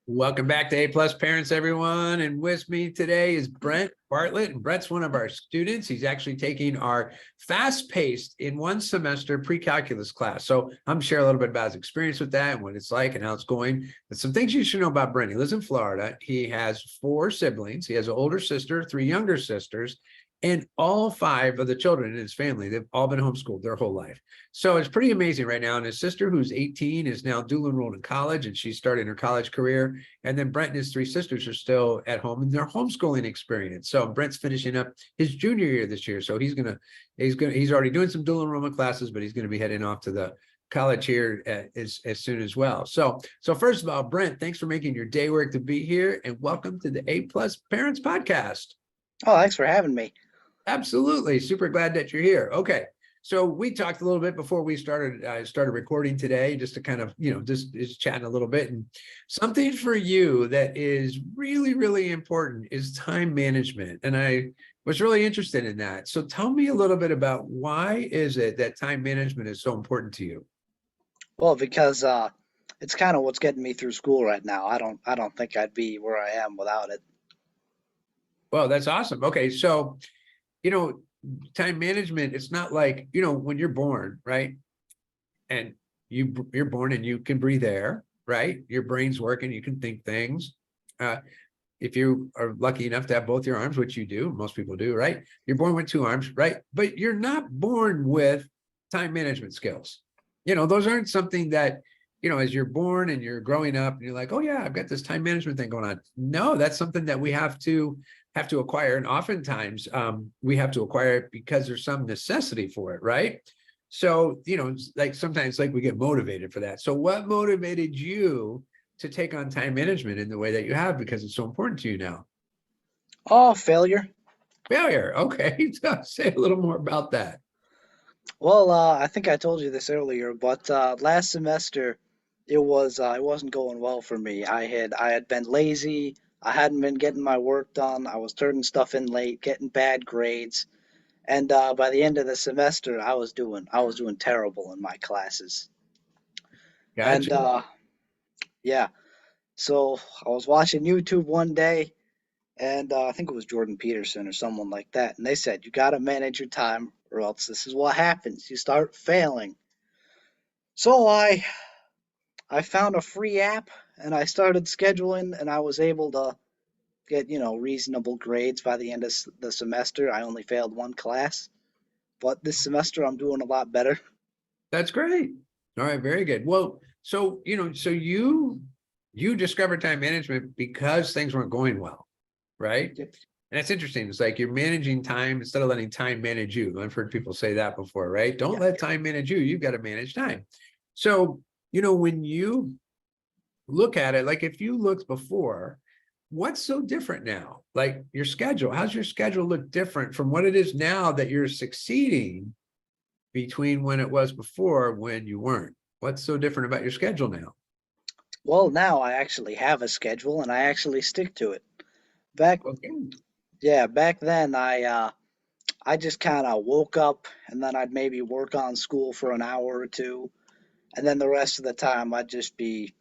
Welcome back to A Plus Parents, everyone. And with me today is Brent Bartlett. And Brent's one of our students. He's actually taking our fast-paced in one semester pre-calculus class. So I'm sharing a little bit about his experience with that and what it's like and how it's going. But some things you should know about Brent. He lives in Florida. He has 4 siblings. He has an older sister, 3 younger sisters, and all 5 of the children in his family, they've all been homeschooled their whole life. So it's pretty amazing right now. And his sister, who's 18, is now dual enrolled in college, and she's starting her college career. And then Brent and his 3 sisters are still at home in their homeschooling experience. So Brent's finishing up his junior year this year. So he's already doing some dual enrollment classes, but he's going to be heading off to the college here as soon as well. So first of all, Brent, thanks for making your day work to be here, and welcome to the A Plus Parents Podcast. Oh, thanks for having me. Absolutely. Super glad that you're here. Okay. So we talked a little bit before we started recording today, just to kind of, just chatting a little bit. And something for you that is really, really important is time management. And I was really interested in that. So tell me a little bit about why is it that time management is so important to you? Well, because it's kind of what's getting me through school right now. I don't think I'd be where I am without it. Well, that's awesome. Okay. So, time management, it's not like, when you're born, right? And you're born and you can breathe air, right? Your brain's working, you can think things. If you are lucky enough to have both your arms, which you do, most people do, right? You're born with 2 arms, right? But you're not born with time management skills. Those aren't something that, as you're born and you're growing up and you're like, oh yeah, I've got this time management thing going on. No, that's something that we have to acquire. And oftentimes we have to acquire it because there's some necessity for it, right? So, like sometimes like we get motivated for that. So what motivated you to take on time management in the way that you have, because it's so important to you now? Oh, failure. Failure. Okay. So say a little more about that. Well, I think I told you this earlier, but last semester it wasn't going well for me. I had been lazy. I hadn't been getting my work done. I was turning stuff in late, getting bad grades, and by the end of the semester, I was doing terrible in my classes. And Gotcha. yeah, so I was watching YouTube one day, and I think it was Jordan Peterson or someone like that, and they said you got to manage your time, or else this is what happens. You start failing. So I found a free app and I started scheduling, and I was able to get reasonable grades by the end of the semester. I only failed 1 class, but this semester I'm doing a lot better. That's great. All right, very good. Well, so you discovered time management because things weren't going well, right? Yep. And that's interesting. It's like you're managing time instead of letting time manage you. I've heard people say that before, right? Don't Yeah. let time manage you. You've got to manage time. So, when you look at it, like if you looked before, what's so different now? Like your schedule, how's your schedule look different from what it is now that you're succeeding between when it was before when you weren't? What's so different about your schedule now? Well, now I actually have a schedule and I actually stick to it. Back Okay. yeah, back then I just kind of woke up and then I'd maybe work on school for an hour or two, and then the rest of the time I'd just be,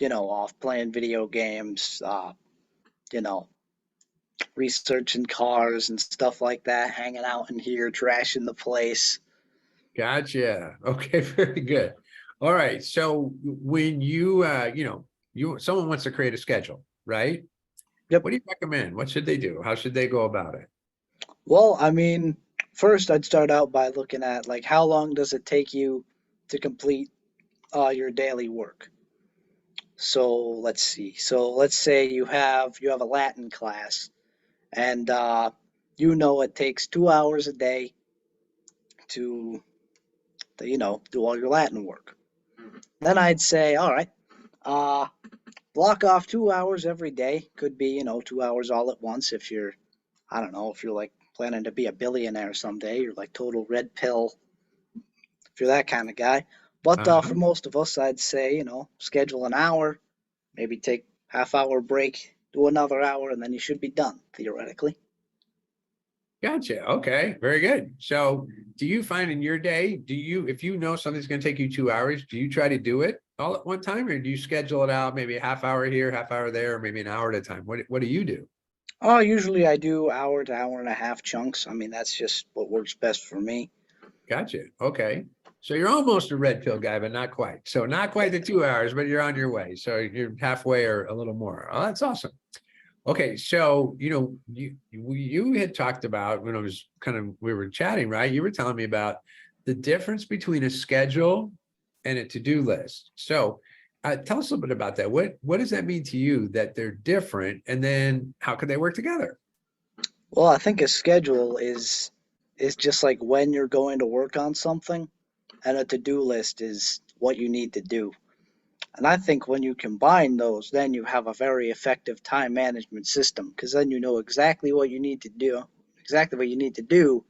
off playing video games, you know, researching cars and stuff like that, hanging out in here, trashing the place. Gotcha. Okay, very good. All right. So when someone wants to create a schedule, right? Yep. What do you recommend? What should they do? How should they go about it? Well, I mean, first I'd start out by looking at like how long does it take you to complete your daily work. So let's see. So let's say you have a Latin class, and it takes 2 hours a day to do all your Latin work. Then I'd say, all right, uh, block off 2 hours every day. Could be 2 hours all at once if you're, I don't know, if you're like planning to be a billionaire someday. You're like total red pill if you're that kind of guy. But for Uh-huh. most of us, I'd say schedule an hour, maybe take half hour break, do another hour, and then you should be done theoretically. Gotcha. Okay. Very good. So do you find in your day, if you know something's going to take you 2 hours, do you try to do it all at one time, or do you schedule it out, maybe a half hour here, half hour there, or maybe an hour at a time? What do you do? Oh, usually I do hour to hour and a half chunks. I mean, that's just what works best for me. Gotcha. Okay. So you're almost a red pill guy, but not quite. So not quite the 2 hours, but you're on your way. So you're halfway or a little more. Oh, that's awesome. Okay, so you had talked about when I was we were chatting, right? You were telling me about the difference between a schedule and a to-do list. So tell us a little bit about that. What does that mean to you that they're different, and then how can they work together? Well, I think a schedule is just like when you're going to work on something, and a to-do list is what you need to do. And I think when you combine those, then you have a very effective time management system because then you know exactly what you need to do,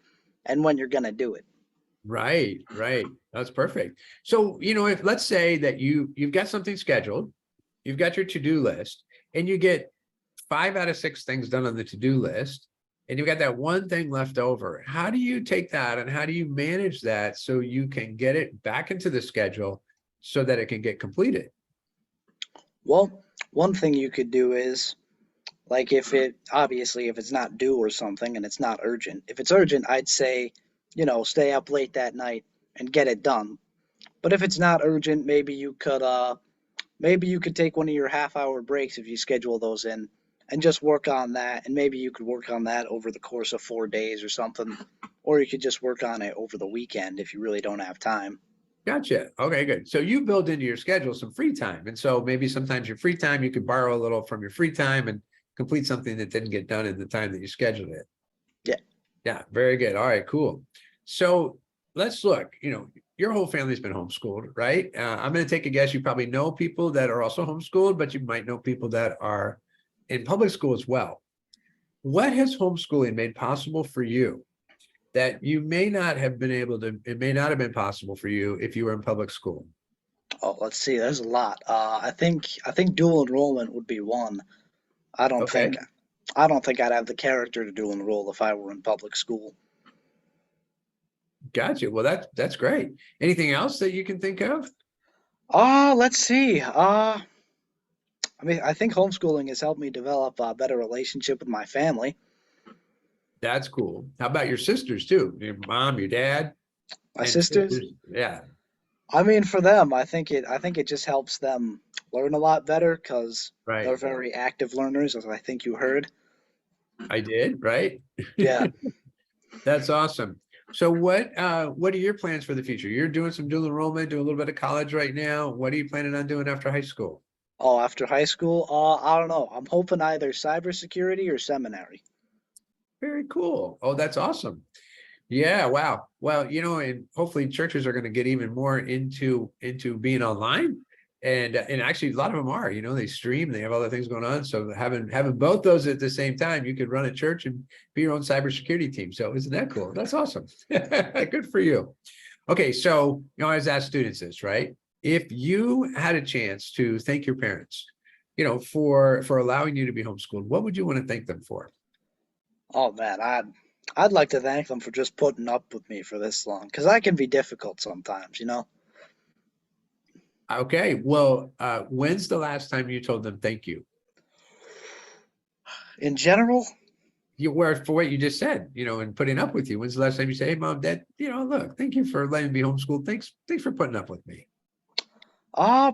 and when you're going to do it. Right, right. That's perfect. So, if let's say that you've got something scheduled, you've got your to-do list, and you get 5 out of 6 things done on the to-do list, and you've got that one thing left over. How do you take that and how do you manage that so you can get it back into the schedule so that it can get completed? Well, one thing you could do is like if it's not due or something and it's not urgent. If it's urgent, I'd say, stay up late that night and get it done. But if it's not urgent, maybe you could take one of your half-hour breaks if you schedule those in and just work on that. And maybe you could work on that over the course of 4 days or something. Or you could just work on it over the weekend if you really don't have time. Gotcha. Okay, good. So you build into your schedule some free time. And so maybe sometimes your free time, you could borrow a little from your free time and complete something that didn't get done in the time that you scheduled it. Yeah. Yeah, very good. All right, cool. So let's look, your whole family's been homeschooled, right? I'm going to take a guess. You probably know people that are also homeschooled, but you might know people that are in public school as well. What has homeschooling made possible for you that you may not have been able to, it may not have been possible for you if you were in public school? Oh, let's see. There's a lot. I think dual enrollment would be one. I don't think Okay, I don't think I'd have the character to dual enroll if I were in public school. gotcha. Well, that's great. Anything else that you can think of? Let's see. I mean, I think homeschooling has helped me develop a better relationship with my family, That's cool. How about your sisters too? Your mom, your dad, my and sisters. sisters? Yeah, I mean, for them, I think it just helps them learn a lot better because they're right. very active learners, as I think you heard. I did, right? Yeah. That's awesome. So what are your plans for the future? You're doing some dual enrollment, doing a little bit of college right now. What are you planning on doing after high school? Oh, after high school, I don't know. I'm hoping either cybersecurity or seminary. Very cool. Oh, that's awesome. Yeah, wow. Well, and hopefully churches are going to get even more into being online. And actually a lot of them are, they stream, they have other things going on. So having both those at the same time, you could run a church and be your own cybersecurity team. So isn't that cool? That's awesome. Good for you. Okay, so I always ask students this, right? If you had a chance to thank your parents, for allowing you to be homeschooled, what would you want to thank them for? Oh man, I'd like to thank them for just putting up with me for this long, because I can be difficult sometimes. Okay, well, when's the last time you told them thank you? In general, You were for what you just said, and putting up with you. When's the last time you say, "Hey, mom, dad, look, thank you for letting me be homeschooled. Thanks for putting up with me."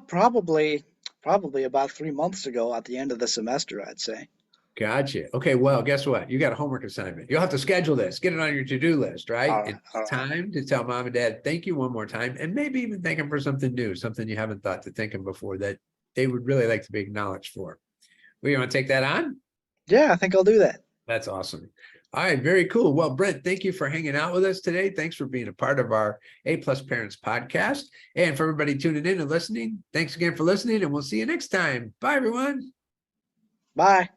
probably about 3 months ago at the end of the semester, I'd say. Gotcha. Okay, well, guess what? You got a homework assignment. You'll have to schedule this, get it on your to-do list, right? All right, It's all right. time to tell mom and dad thank you one more time, and maybe even thank them for something new, something you haven't thought to thank them before that they would really like to be acknowledged for. We want to take that on? Yeah, I think I'll do that. That's awesome. All right, very cool. Well, Brent, thank you for hanging out with us today. Thanks for being a part of our A Plus Parents podcast. And for everybody tuning in and listening, thanks again for listening, and we'll see you next time. Bye, everyone. Bye.